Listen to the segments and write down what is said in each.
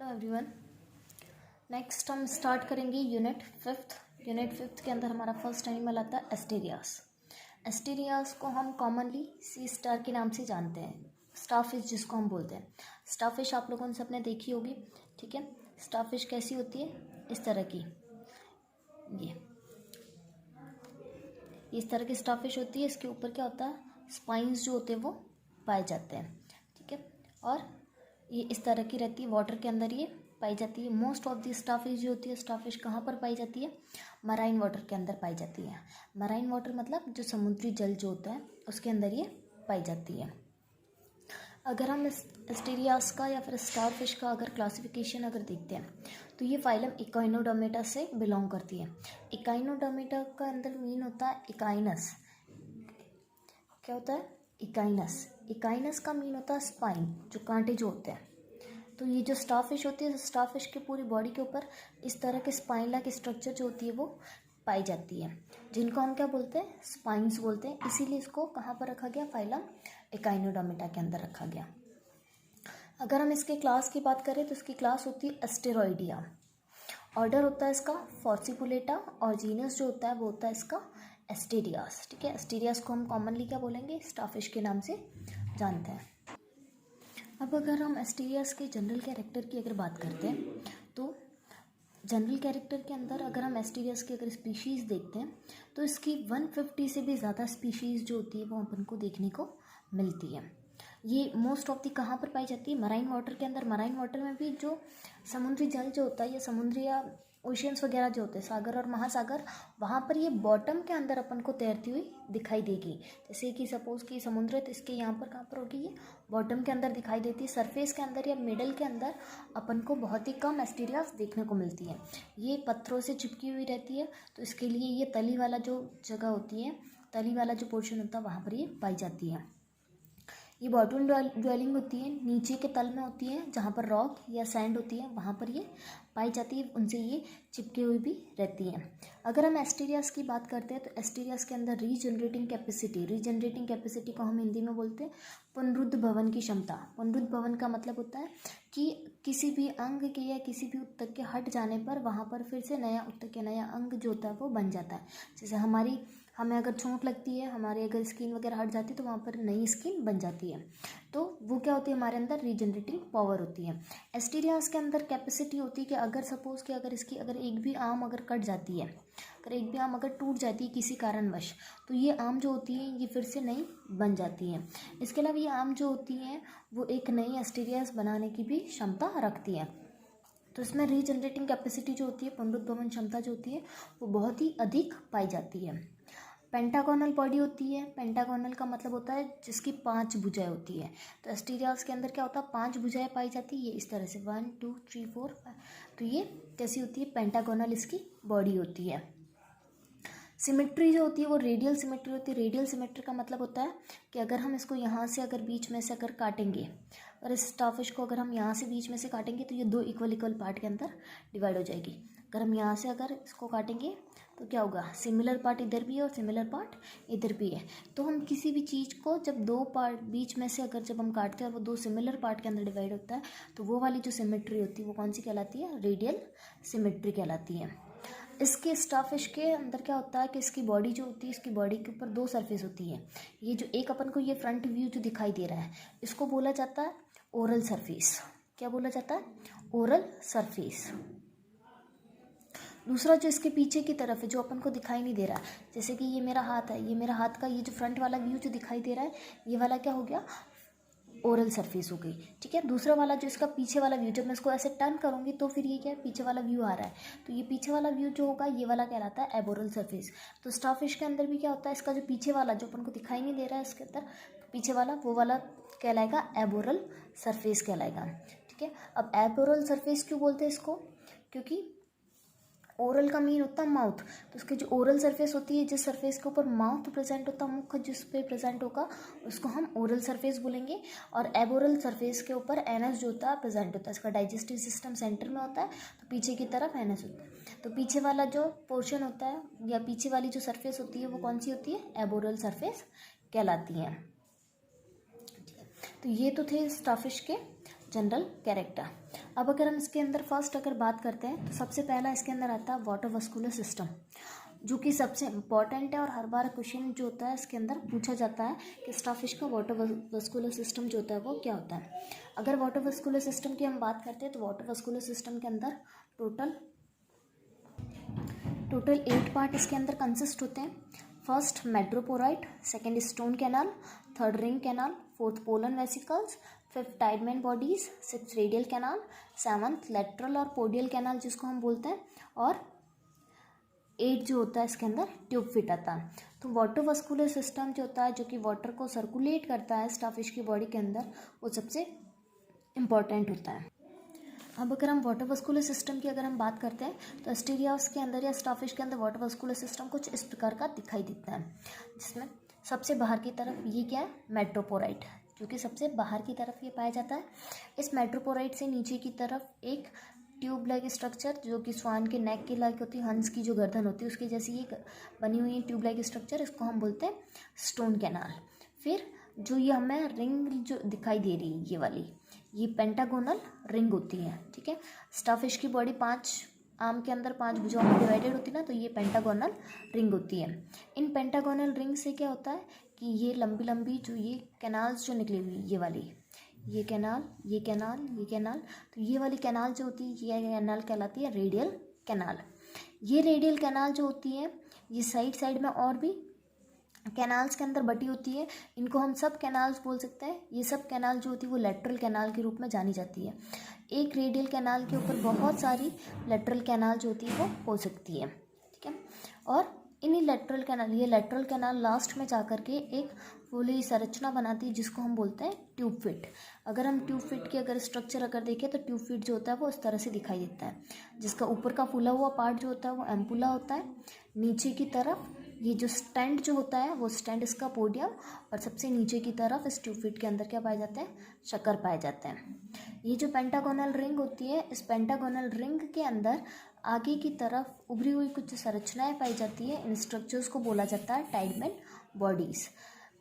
Hello everyone. Next हम start करेंगे unit fifth के अंदर हमारा फर्स्ट एनिमल आता है एस्टेरियास। एस्टेरियास को हम कॉमनली सी स्टार के नाम से जानते हैं, स्टारफिश जिसको हम बोलते हैं। स्टारफिश आप लोगों ने सबने देखी होगी, ठीक है। स्टारफिश कैसी होती है? इस तरह की, ये इस तरह की स्टारफिश होती है। इसके ऊपर क्या होता है, स्पाइंस जो होते हैं वो पाए जाते हैं, ठीक है। और ये इस तरह की रहती है, वाटर के अंदर ये पाई जाती है। मोस्ट ऑफ दी स्टारफिश जो होती है, स्टारफिश कहाँ पर पाई जाती है? मराइन वाटर के अंदर पाई जाती है। मराइन वाटर मतलब जो समुद्री जल जो होता है उसके अंदर ये पाई जाती है। अगर हम एस्टेरियास का या फिर स्टारफिश का अगर क्लासिफिकेशन अगर देखते हैं तो ये फाइलम इकाइनोडर्मेटा से बिलोंग करती है। इकाइनोडर्मेटा का अंदर मीन होता है इकाइनस। क्या होता है? इकाइनस। इकाइनस का मीन होता है स्पाइन, जो कांटे जो होते हैं। तो ये जो स्टारफिश होती है, स्टारफिश के पूरी बॉडी के ऊपर इस तरह के स्पाइन लाइक स्ट्रक्चर जो होती है वो पाई जाती है, जिनको हम क्या बोलते हैं? स्पाइंस बोलते हैं। इसीलिए इसको कहाँ पर रखा गया? फाइलम इकाइनोडर्मेटा के अंदर रखा गया। अगर हम इसके क्लास की बात करें तो इसकी क्लास होती है एस्टेरॉइडिया। ऑर्डर होता है इसका फॉर्सिपुलेटा और जीनस जो होता है वो होता है इसका एस्टेरियास, ठीक है। एस्टेरियास को हम कॉमनली क्या बोलेंगे? स्टारफिश के नाम से जानते हैं। अब अगर हम एस्टेरियास के जनरल कैरेक्टर की अगर बात करते हैं तो जनरल कैरेक्टर के अंदर अगर हम एस्टेरियास की अगर स्पीशीज़ देखते हैं तो इसकी 150 से भी ज़्यादा स्पीशीज़ जो होती है वो अपन को देखने को मिलती है। ये मोस्ट ऑफ दी कहाँ पर पाई जाती है? मराइन वाटर के अंदर। मराइन वाटर में भी जो समुद्री जल जो होता है, या समुद्री या ओशियंस वगैरह जो होते हैं, सागर और महासागर, वहाँ पर ये बॉटम के अंदर अपन को तैरती हुई दिखाई देगी। जैसे कि सपोज़ कि समुद्र है तो इसके यहाँ पर कहाँ पर होगी? ये बॉटम के अंदर दिखाई देती है। सरफेस के अंदर या मिडल के अंदर अपन को बहुत ही कम एस्टेरियास देखने को मिलती है। ये पत्थरों से चिपकी हुई रहती है, तो इसके लिए ये तली वाला जो जगह होती है, तली वाला जो पोर्शन होता है वहाँ पर ये पाई जाती है। ये बॉटम ड्वेलिंग होती है, नीचे के तल में होती है, जहाँ पर रॉक या सैंड होती है वहाँ पर ये पाई जाती है। उनसे ये चिपके हुई भी रहती है। अगर हम एस्टेरियास की बात करते हैं तो एस्टेरियास के अंदर रीजनरेटिंग कैपेसिटी को हम हिंदी में बोलते हैं पुनरुद्ध भवन की क्षमता। पुनरुद्ध भवन का मतलब होता है कि किसी भी अंग के या किसी भी ऊतक के हट जाने पर वहाँ पर फिर से नया ऊतक या नया अंग जो होता है वो बन जाता है। जैसे हमें अगर चोट लगती है, हमारी अगर स्किन वगैरह हट जाती है तो वहाँ पर नई स्किन बन जाती है। तो वो क्या होती है? हमारे अंदर रीजनरेटिंग पावर होती है। एस्टेरियास के अंदर कैपेसिटी होती है कि अगर सपोज़ कि अगर इसकी अगर एक भी आर्म अगर कट जाती है, अगर एक भी आर्म अगर टूट जाती है किसी कारणवश, तो ये आर्म जो होती है ये फिर से नई बन जाती है। इसके अलावा ये आर्म जो होती है वो एक नई एस्टेरियास बनाने की भी क्षमता रखती है। तो इसमें रीजनरेटिंग कैपेसिटी जो होती है, पुनरुद्भवन क्षमता जो होती है वो बहुत ही अधिक पाई जाती है। पेंटागोनल बॉडी होती है। पेंटागोनल का मतलब होता है जिसकी 5 भुजाएं होती है। तो एस्टेरियास के अंदर क्या होता है? 5 भुजाएं पाई जाती है। ये इस तरह से 1 2 3 4 5। तो ये कैसी होती है? पेंटागोनल इसकी बॉडी होती है। सिमेट्री जो होती है वो रेडियल सिमेट्री होती है। रेडियल सिमेट्री का मतलब होता है कि अगर हम इसको यहाँ से अगर बीच में से अगर काटेंगे, और इस स्टारफिश को अगर हम यहाँ से बीच में से काटेंगे तो ये 2 इक्वल पार्ट के अंदर डिवाइड हो जाएगी। अगर हम यहाँ से अगर इसको काटेंगे तो क्या होगा? सिमिलर पार्ट इधर भी है और सिमिलर पार्ट इधर भी है। तो हम किसी भी चीज़ को जब 2 पार्ट बीच में से अगर जब हम काटते हैं और वो 2 सिमिलर पार्ट के अंदर डिवाइड होता है तो वो वाली जो सिमेट्री होती है वो कौन सी कहलाती है? रेडियल सिमेट्री कहलाती है। इसके स्टारफिश के अंदर क्या होता है कि इसकी बॉडी जो होती है, इसकी बॉडी के ऊपर 2 सरफेस होती है। ये जो एक अपन को ये फ्रंट व्यू जो दिखाई दे रहा है इसको बोला जाता है ओरल सरफेस। क्या बोला जाता है? Oral surface. दूसरा जो इसके पीछे की तरफ है जो अपन को दिखाई नहीं दे रहा है, जैसे कि ये मेरा हाथ है, ये मेरा हाथ का ये जो फ्रंट वाला व्यू जो दिखाई दे रहा है ये वाला क्या हो गया? ओरल सरफेस हो गई, ठीक है। दूसरा वाला जो इसका पीछे वाला व्यू, जब मैं इसको ऐसे टर्न करूंगी तो फिर ये क्या है? पीछे वाला व्यू आ रहा है, तो ये पीछे वाला व्यू जो होगा ये वाला कहलाता है एबोरल सरफेस। तो स्टारफिश के अंदर भी क्या होता है? इसका जो पीछे वाला जो अपन को दिखाई नहीं दे रहा है इसके अंदर पीछे वाला, वो वाला कहलाएगा एबोरल सरफेस कहलाएगा, ठीक है। अब एबोरल सरफेस क्यों बोलते हैं इसको? क्योंकि ओरल का मीन होता है माउथ, तो उसकी जो ओरल सरफेस होती है, जिस सरफेस के ऊपर माउथ प्रेजेंट होता है, मुख जिस पे प्रेजेंट होगा उसको हम ओरल सरफेस बोलेंगे। और एबोरल सरफेस के ऊपर एनस जो होता है प्रेजेंट होता है। इसका डाइजेस्टिव सिस्टम सेंटर में होता है तो पीछे की तरफ एनस होता है। तो पीछे वाला जो पोर्शन होता है या पीछे वाली जो सरफेस होती है वो कौन सी होती है? एबोरल सरफेस कहलाती है। तो ये तो थे स्टारफिश के जनरल कैरेक्टर। अब अगर हम इसके अंदर फर्स्ट अगर बात करते हैं तो सबसे पहला इसके अंदर आता है वाटर वस्कुलर सिस्टम, जो कि सबसे इम्पॉर्टेंट है और हर बार क्वेश्चन जो होता है इसके अंदर पूछा जाता है कि स्टारफिश का वाटर वस्कुलर सिस्टम जो होता है वो क्या होता है। अगर वाटर वस्कुलर सिस्टम की हम बात करते हैं तो वाटर वस्कुलर सिस्टम के अंदर टोटल 8 पार्ट इसके अंदर कंसिस्ट होते हैं। First madreporite, second stone canal, third ring canal, fourth Polian vesicles, fifth Tiedemann bodies, six radial canal, seventh lateral और पोडियल कैनाल जिसको हम बोलते हैं, और 8 जो होता है इसके अंदर ट्यूब फिट आता है। तो वाटर वस्कुलर सिस्टम जो होता है जो कि वाटर को सर्कुलेट करता है स्टारफिश की बॉडी के अंदर, वो सबसे इम्पॉर्टेंट होता है। अब अगर हम वाटर वस्कुलर सिस्टम की अगर हम बात करते हैं तो एस्टेरियास के अंदर या स्टारफिश के अंदर वाटर वस्कुलर सिस्टम कुछ इस प्रकार का दिखाई देता है, जिसमें सबसे बाहर की तरफ ये क्या है, मेट्रोपोराइट, जो कि सबसे बाहर की तरफ ये पाया जाता है। इस मेट्रोपोराइट से नीचे की तरफ एक ट्यूब लाइक स्ट्रक्चर जो कि स्वान के नेक के लाइक होती है, हंस की जो गर्दन होती है उसकी जैसी ये बनी हुई है ट्यूब लाइक स्ट्रक्चर, इसको हम बोलते हैं स्टोन कैनाल। फिर जो ये हमें रिंग जो दिखाई दे रही है ये वाली, ये पेंटागोनल रिंग होती है। ठीक है, स्टारफिश की बॉडी 5 आर्म के अंदर 5 भुजाओं में डिवाइडेड होती है ना, तो ये पेंटागोनल रिंग होती है। इन पेंटागोनल रिंग से क्या होता है कि ये लंबी लंबी जो ये कैनाल्स जो निकली हुई ये वाली, ये कैनाल, ये कैनाल, ये कैनाल, तो ये वाली कैनाल जो होती है ये कैनाल कहलाती है रेडियल कैनाल। ये रेडियल कैनाल जो होती है ये साइड साइड में और भी कैनाल्स के अंदर बटी होती है, इनको हम सब कैनाल्स बोल सकते हैं। ये सब कैनाल जो होती है वो लेटरल कैनाल के रूप में जानी जाती है। एक रेडियल कैनाल के ऊपर बहुत सारी लेटरल कैनाल जो होती है वो हो सकती है। ठीक है, और इन्हीं लेटरल कैनाल, ये लेटरल कैनाल लास्ट में जाकर के एक फूली संरचना बनाती है जिसको हम बोलते हैं ट्यूब फिट। अगर हम ट्यूब फिट की अगर स्ट्रक्चर अगर देखें तो ट्यूब फिट जो होता है वो इस तरह से दिखाई देता है, जिसका ऊपर का फूला हुआ पार्ट जो होता है वो एम्पुला होता है, नीचे की तरफ ये जो स्टैंड जो होता है वो स्टैंड इसका पोडियम, और सबसे नीचे की तरफ इस ट्यूब फिट के अंदर क्या पाए जाते हैं, शक्कर पाए जाते हैं। ये जो पेंटागोनल रिंग होती है, इस पेंटागोनल रिंग के अंदर आगे की तरफ उभरी हुई कुछ संरचनाएं पाई जाती है। इन स्ट्रक्चर्स को बोला जाता है टाइडमैन बॉडीज़।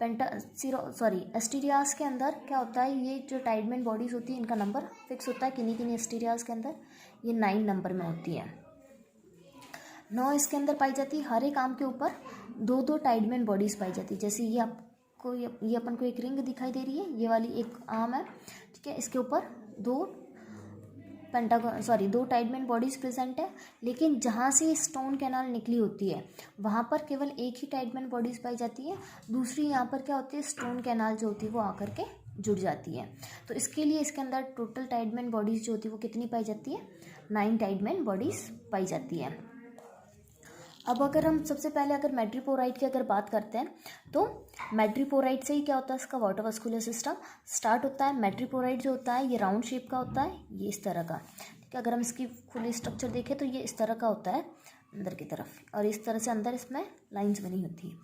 एस्टेरियास के अंदर क्या होता है, ये जो टाइडमैन बॉडीज़ होती है इनका नंबर फिक्स होता है। किन्हीं किन्हीं एस्टेरियास के अंदर ये 9 नंबर में होती है। 9 इसके अंदर पाई जाती है। हर एक आर्म के ऊपर 2-2 टाइडमैन बॉडीज़ पाई जाती है। जैसे ये आपको ये अपन को एक रिंग दिखाई दे रही है, ये वाली एक आर्म है। ठीक है, इसके ऊपर 2 टाइडमैन बॉडीज़ प्रेजेंट है, लेकिन जहाँ से स्टोन कैनाल निकली होती है वहाँ पर केवल एक ही टाइडमैन बॉडीज़ पाई जाती है। दूसरी यहाँ पर क्या होती है, स्टोन कैनाल जो होती है वो आकर के जुड़ जाती है। तो इसके लिए इसके अंदर टोटल टाइडमैन बॉडीज़ जो होती है वो कितनी पाई जाती है, 9 टाइडमैन बॉडीज़ पाई जाती है। अब अगर हम सबसे पहले अगर मैट्रीपोराइट की अगर बात करते हैं तो मैट्रीपोराइट से ही क्या होता है, इसका वाटर वस्कुलर सिस्टम स्टार्ट होता है। मैट्रीपोराइट जो होता है ये राउंड शेप का होता है, ये इस तरह का। ठीक है, अगर हम इसकी खुली स्ट्रक्चर देखें तो ये इस तरह का होता है अंदर की तरफ, और इस तरह से अंदर इसमें लाइंस बनी होती है।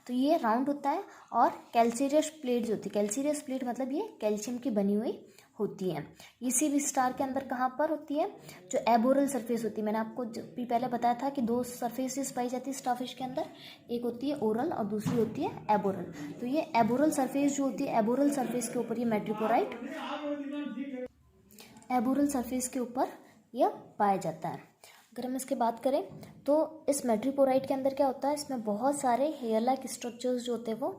तो ये राउंड होता है, और कैल्सीरियस प्लेट जो होती है, कैल्सीरियस प्लेट मतलब ये कैल्शियम की बनी हुई होती है। ये सी भी स्टार के अंदर कहाँ पर होती है, जो एबोरल सरफेस होती है। मैंने आपको भी पहले बताया था कि 2 सरफेसेस पाई जाती है स्टारफिश के अंदर, एक होती है ओरल और दूसरी होती है एबोरल। तो ये एबोरल सरफेस जो होती है, एबोरल सरफेस के ऊपर ये मैट्रीपोराइट, एबोरल सरफेस के ऊपर यह पाया जाता है। अगर हम इसके बात करें तो इस मैट्रीपोराइट के अंदर क्या होता है, इसमें बहुत सारे हेयर लाइक स्ट्रक्चर्स जो होते हैं वो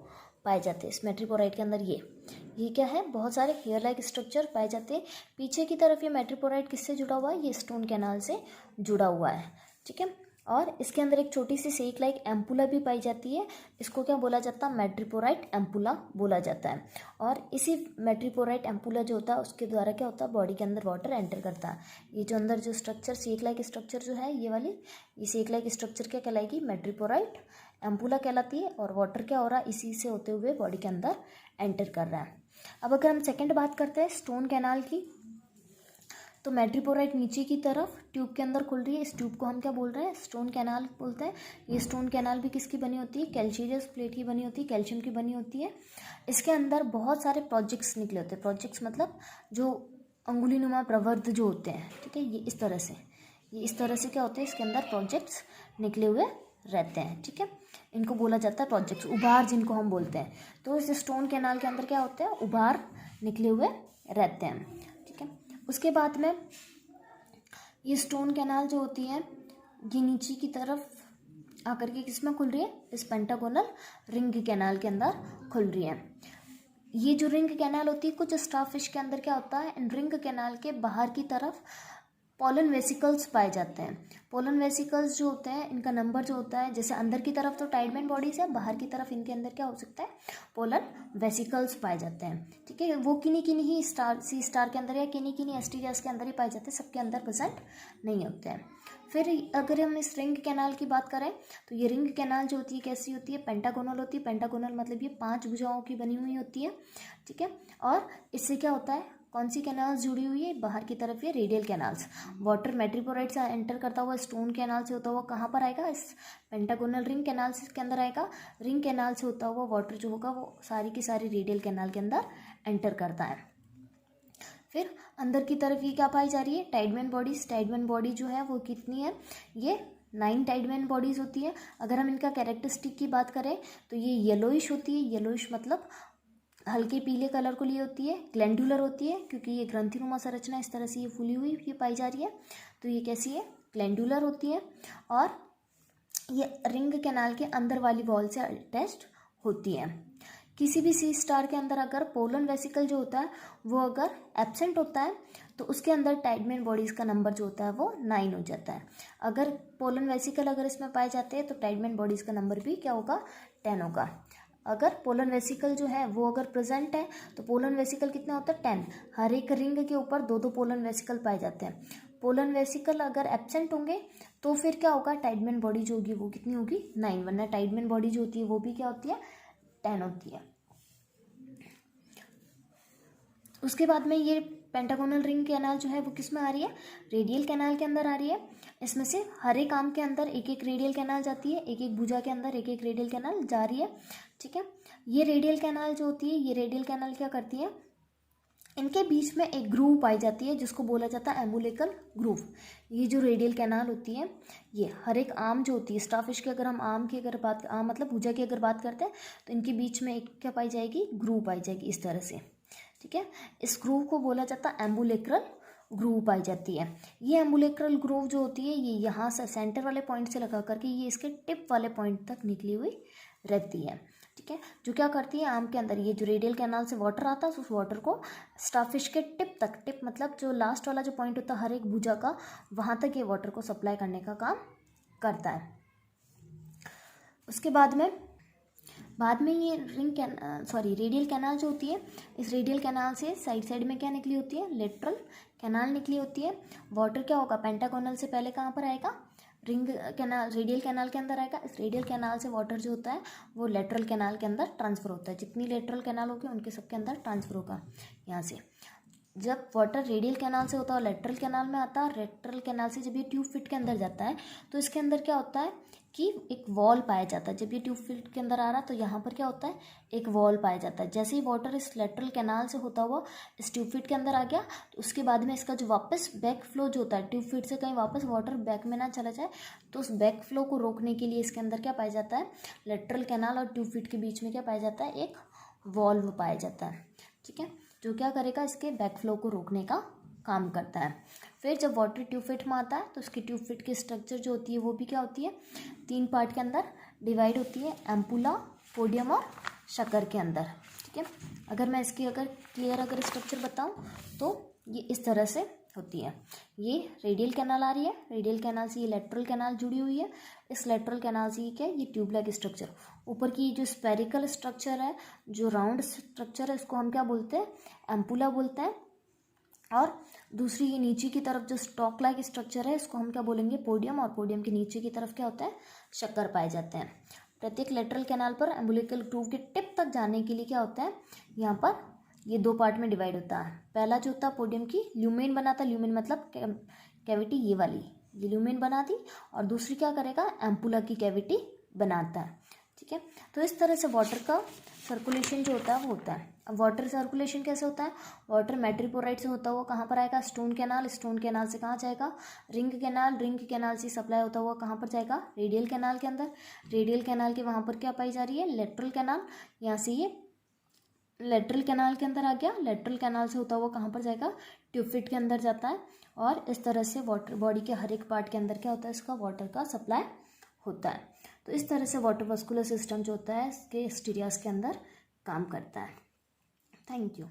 पाए जाते हैं। इस मैट्रीपोराइट के अंदर ये क्या है, बहुत सारे हेयर लाइक स्ट्रक्चर पाए जाते हैं। पीछे की तरफ ये मैट्रीपोराइट किससे जुड़ा हुआ है, ये स्टोन कैनाल से जुड़ा हुआ है। ठीक है, और इसके अंदर एक छोटी सी सेक लाइक एम्पुला भी पाई जाती है। इसको क्या बोला जाता है, मैट्रीपोराइट एम्पुला बोला जाता है। और इसी मैट्रीपोराइट एम्पुला जो होता है उसके द्वारा क्या होता है, बॉडी के अंदर वाटर एंटर करता है। ये जो अंदर जो स्ट्रक्चर सेक लाइक स्ट्रक्चर जो है ये वाली, ये सेक लाइक स्ट्रक्चर क्या कहलाएगी, मैट्रीपोराइट एम्पुला कहलाती है। और वाटर क्या हो रहा है, इसी से होते हुए बॉडी के अंदर एंटर कर रहा है। अब अगर हम सेकंड बात करते हैं स्टोन कैनाल की, तो मैट्रीपोराइट नीचे की तरफ ट्यूब के अंदर खुल रही है। इस ट्यूब को हम क्या बोल रहे हैं, स्टोन कैनाल बोलते हैं। ये स्टोन कैनाल भी किसकी बनी होती है, कैल्शियस प्लेट की बनी होती है, कैल्शियम की बनी होती है। इसके अंदर बहुत सारे प्रोजेक्ट्स निकले होते हैं। प्रोजेक्ट्स मतलब जो अंगुलीनुमा प्रवर्ध जो होते हैं। ठीक है, ये इस तरह से क्या होते हैं, इसके अंदर प्रोजेक्ट्स निकले हुए रहते हैं। ठीक है, इनको बोला जाता है प्रोजेक्ट्स, उभार जिनको हम बोलते हैं। तो इस स्टोन कैनाल के अंदर क्या होते हैं, उभार निकले हुए रहते हैं। ठीक है, उसके बाद में ये स्टोन कैनाल जो होती है ये नीचे की तरफ आकर के किस में खुल रही है, इस पेंटागोनल रिंग कैनाल के अंदर खुल रही है। ये जो रिंग कैनाल होती है कुछ स्टारफिश के अंदर क्या होता है, इन रिंग कैनाल के बाहर की तरफ पोलन वेसिकल्स पाए जाते हैं। पोलन वेसिकल्स जो होते हैं इनका नंबर जो होता है, जैसे अंदर की तरफ तो टाइडमैन बॉडीज है, बाहर की तरफ इनके अंदर क्या हो सकता है, पोलन वेसिकल्स पाए जाते हैं। ठीक है, वो किन्हीं किन्हीं ही स्टार सी स्टार के अंदर या किन्हीं किन्हीं एस्टीरियास के अंदर ही पाए जाते हैं, सबके अंदर प्रेजेंट नहीं होते हैं। फिर अगर हम इस रिंग कैनाल की बात करें तो ये रिंग कैनाल जो होती है कैसी होती है, पेंटागोनल होती है। पेंटागोनल मतलब ये 5 भुजाओं की बनी हुई होती है। ठीक है, और इससे क्या होता है, कौन सी कैनाल्स जुड़ी हुई है, बाहर की तरफ ये रेडियल कैनाल्स। वाटर मेट्रोपोराइट से एंटर करता हुआ स्टोन कैनाल से होता हुआ कहाँ पर आएगा, इस पेंटागोनल रिंग कैनाल के अंदर आएगा। रिंग कैनाल से होता हुआ वाटर जो होगा वो सारी की सारी रेडियल कैनाल के अंदर एंटर करता है। फिर अंदर की तरफ ये क्या पाई जा रही है, टाइडमैन बॉडीज। टाइडमैन बॉडी जो है वो कितनी है, ये 9 टाइडमैन बॉडीज होती है। अगर हम इनका कैरेक्टरिस्टिक की बात करें तो ये येलोइश होती है। येलोइश मतलब हल्के पीले कलर को लिए होती है। ग्लैंडुलर होती है क्योंकि ये ग्रंथिनुमा संरचना इस तरह से ये फूली हुई ये पाई जा रही है, तो ये कैसी है, ग्लैंडुलर होती है। और ये रिंग कैनाल के अंदर वाली वॉल से अटैच्ड होती है। किसी भी सी स्टार के अंदर अगर पोलन वेसिकल जो होता है वो अगर एब्सेंट होता है तो उसके अंदर टाइडमैन बॉडीज़ का नंबर जो होता है वो 9 हो जाता है। अगर पोलन वेसिकल अगर इसमें पाए जाते हैं तो टाइडमैन बॉडीज़ का नंबर भी क्या होगा, 10 होगा। अगर पोलन वेसिकल जो है वो अगर प्रेजेंट है तो पोलन वेसिकल कितना होता है, 10। हर एक रिंग के ऊपर 2-2 पोलन वेसिकल पाए जाते हैं। पोलन वेसिकल अगर एब्सेंट होंगे तो फिर क्या होगा, टाइडमैन बॉडी जो होगी वो कितनी होगी, 9, वरना टाइडमैन बॉडी जो होती है वो भी क्या होती है, 10 होती है। उसके बाद में ये पेंटागोनल रिंग कैनाल जो है वो किस में आ रही है, रेडियल कैनाल के अंदर आ रही है। इसमें से हर एक आर्म के अंदर एक एक रेडियल कैनाल जाती है, एक एक भुजा के अंदर एक एक रेडियल कैनाल जा रही है। ठीक है, ये रेडियल कैनाल जो होती है, ये रेडियल कैनाल क्या करती है, इनके बीच में एक ग्रूव पाई जाती है जिसको बोला जाता है एम्बुलिकल ग्रूव। ये जो रेडियल कैनाल होती है ये हर एक आर्म जो होती है, स्टारफिश की अगर हम आर्म की अगर बात, आर्म मतलब भुजा की अगर बात करते हैं तो इनके बीच में एक क्या पाई जाएगी, ग्रूव पाई जाएगी इस तरह से। ठीक है, इस ग्रूव को बोला जाता है एम्बुलेक्रल ग्रूव पाई जाती है। ये एम्बुलेक्रल ग्रूव जो होती है ये यहाँ से सेंटर वाले पॉइंट से लगा करके ये इसके टिप वाले पॉइंट तक निकली हुई रहती है। ठीक है, जो क्या करती है, आम के अंदर ये जो रेडियल कैनाल से वाटर आता है उस वाटर को स्टारफिश के टिप तक, टिप मतलब जो लास्ट वाला जो पॉइंट होता है हर एक भुजा का, वहाँ तक ये वाटर को सप्लाई करने का काम करता है। उसके बाद में ये रेडियल कैनाल जो होती है, इस रेडियल कैनाल से साइड साइड में क्या निकली होती है, लेटरल कैनाल निकली होती है। वाटर क्या होगा, पेंटागोनल से पहले कहाँ पर आएगा, रिंग कैनाल, रेडियल कैनाल के अंदर आएगा। इस रेडियल कैनाल से वाटर जो होता है वो लेटरल कैनाल के अंदर ट्रांसफ़र होता है। जितनी लेटरल कैनाल होगी उनके सबके अंदर ट्रांसफ़र होगा यहाँ से। जब वाटर रेडियल कैनाल से होता है लेटरल कैनाल में आता है, लेटरल कैनाल से जब ये ट्यूब फिट के अंदर जाता है तो इसके अंदर क्या होता है कि एक वॉल पाया जाता है। जब ये ट्यूब फिट के अंदर आ रहा है तो यहाँ पर क्या होता है, एक वॉल पाया जाता है। जैसे ही वाटर इस लेटरल कैनाल से होता हुआ इस ट्यूब फिट के अंदर आ गया तो उसके बाद में इसका जो वापस बैक फ्लो जो होता है, ट्यूब फिट से कहीं वापस वाटर बैक में ना चला जाए, तो उस बैक फ्लो को रोकने के लिए इसके अंदर क्या पाया जाता है, लेटरल कैनाल और ट्यूब फिट के बीच में क्या पाया जाता है, एक वॉल्व पाया जाता है। ठीक है, जो क्या करेगा, इसके बैक फ्लो को रोकने का काम करता है। फिर जब वाटर ट्यूब फिट में आता है तो उसकी ट्यूब फिट की स्ट्रक्चर जो होती है वो भी क्या होती है, 3 पार्ट के अंदर डिवाइड होती है, एम्पुला, पोडियम और शक्कर के अंदर। ठीक है, अगर मैं इसकी अगर क्लियर अगर स्ट्रक्चर बताऊं तो ये इस तरह से होती है। ये रेडियल कैनाल आ रही है, रेडियल कैनाल से ये लेटरल कैनाल जुड़ी हुई है, इस लेटरल कैनाल से ये क्या है, ये ट्यूब लाइक स्ट्रक्चर। ऊपर की जो स्पेरिकल स्ट्रक्चर है, जो राउंड स्ट्रक्चर है, इसको हम क्या बोलते हैं, एम्पुला बोलते हैं। और दूसरी ये नीचे की तरफ जो स्टॉक लाइक स्ट्रक्चर है इसको हम क्या बोलेंगे, पोडियम। और पोडियम के नीचे की तरफ क्या होता है, शक्कर पाए जाते हैं। प्रत्येक लेटरल कैनाल पर एम्बुलिकल ग्रूव के टिप तक जाने के लिए क्या होता है, यहाँ पर ये 2 पार्ट में डिवाइड होता है। पहला जो होता है पोडियम की ल्यूमेन बनाता है, ल्यूमेन मतलब कैविटी, ये वाली ये ल्यूमेन बना दी, और दूसरी क्या करेगा, एम्पुला की कैविटी बनाता है। ठीक है, तो इस तरह से वाटर का सर्कुलेशन जो होता है वो होता है। अब वाटर सर्कुलेशन कैसे होता है, वाटर मेट्रोपोराइट से होता हुआ कहाँ पर आएगा, स्टोन कैनाल, स्टोन कैनाल से कहाँ जाएगा, रिंग कैनाल, रिंग कैनाल से सप्लाई होता हुआ कहाँ पर जाएगा, रेडियल कैनाल के अंदर। रेडियल कैनाल के वहाँ पर क्या पाई जा रही है, लेटरल कैनाल, यहाँ से ये लेटरल कैनाल के अंदर आ गया, लेटरल कैनाल से होता हुआ कहाँ पर जाएगा, ट्यूबफिट के अंदर जाता है, और इस तरह से वाटर बॉडी के हर एक पार्ट के अंदर क्या होता है, इसका वाटर का सप्लाई होता है। तो इस तरह से वाटर वास्कुलर सिस्टम जो होता है इसके स्टीरियास के अंदर काम करता है। Thank you.